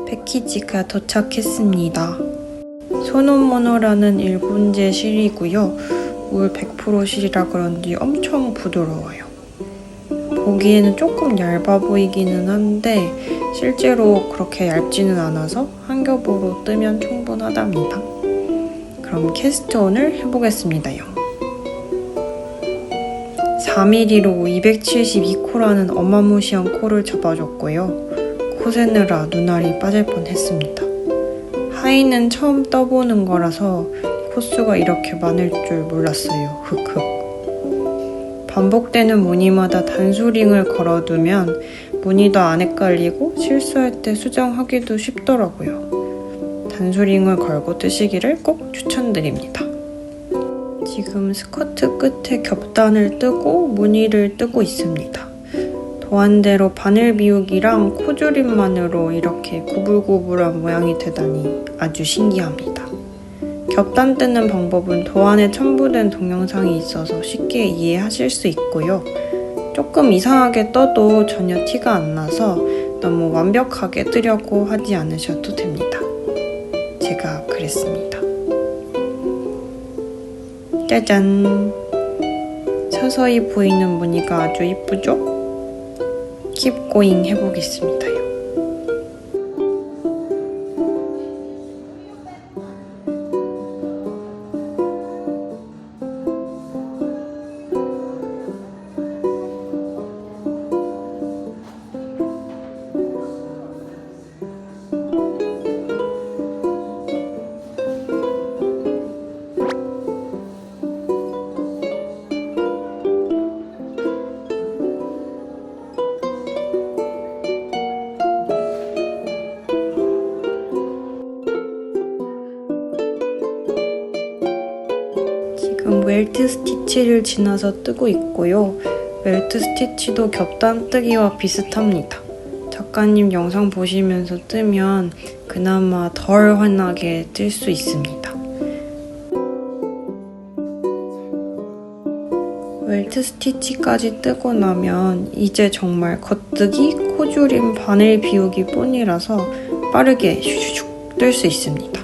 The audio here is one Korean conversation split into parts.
패키지가 도착했습니다. 소노모노라는 일본제 실이고요. 울 100% 실이라 그런지 엄청 부드러워요. 보기에는 조금 얇아 보이기는 한데 실제로 그렇게 얇지는 않아서 한 겹으로 뜨면 충분하답니다. 그럼 캐스트온을 해보겠습니다요. 4mm로 272코라는 어마무시한 코를 잡아줬고요. 코 세느라 눈알이 빠질 뻔했습니다. 하의는 처음 떠보는 거라서 코수가 이렇게 많을 줄 몰랐어요. 흑흑. 반복되는 무늬마다 단수링을 걸어두면 무늬도 안 헷갈리고 실수할 때 수정하기도 쉽더라고요. 단수링을 걸고 뜨시기를 꼭 추천드립니다. 지금 스커트 끝에 겹단을 뜨고 무늬를 뜨고 있습니다. 도안대로 바늘 비우기랑 코조림만으로 이렇게 구불구불한 모양이 되다니 아주 신기합니다. 겹단 뜨는 방법은 도안에 첨부된 동영상이 있어서 쉽게 이해하실 수 있고요. 조금 이상하게 떠도 전혀 티가 안 나서 너무 완벽하게 뜨려고 하지 않으셔도 됩니다. 제가 그랬습니다. 짜잔! 서서히 보이는 무늬가 아주 이쁘죠? Keep going 해보겠습니다요. 지금 웰트 스티치를 지나서 뜨고 있고요. 웰트 스티치도 겹단 뜨기와 비슷합니다. 작가님 영상 보시면서 뜨면 그나마 덜 환하게 뜰 수 있습니다. 웰트 스티치까지 뜨고 나면 이제 정말 겉뜨기, 코조림, 바늘 비우기 뿐이라서 빠르게 슉슉 뜰 수 있습니다.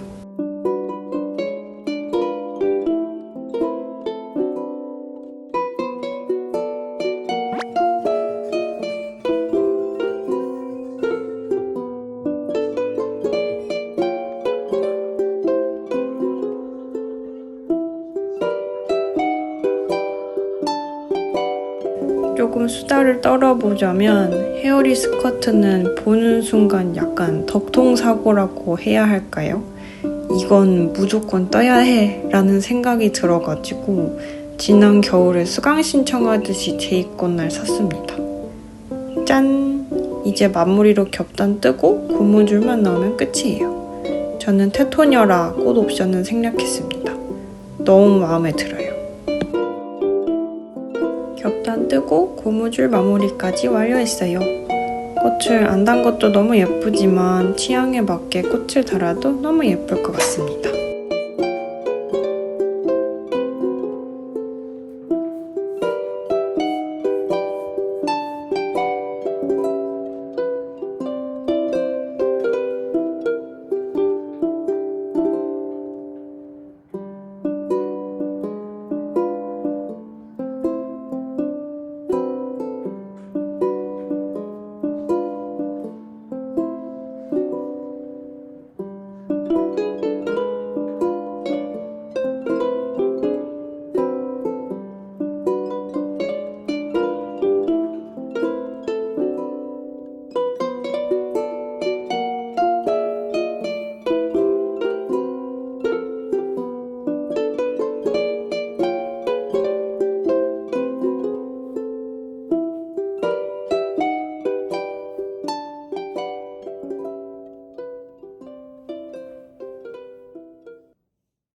조금 수다를 떨어보자면 헤어리 스커트는 보는 순간 약간 덕통사고라고 해야 할까요? 이건 무조건 떠야 해 라는 생각이 들어가지고 지난 겨울에 수강 신청하듯이 재입고날 샀습니다. 짠! 이제 마무리로 겹단 뜨고 고무줄만 나오면 끝이에요. 저는 테토녀라 꽃 옵션은 생략했습니다. 너무 마음에 들어요. 겹단 뜨고 고무줄 마무리까지 완료했어요. 꽃을 안 단 것도 너무 예쁘지만 취향에 맞게 꽃을 달아도 너무 예쁠 것 같습니다.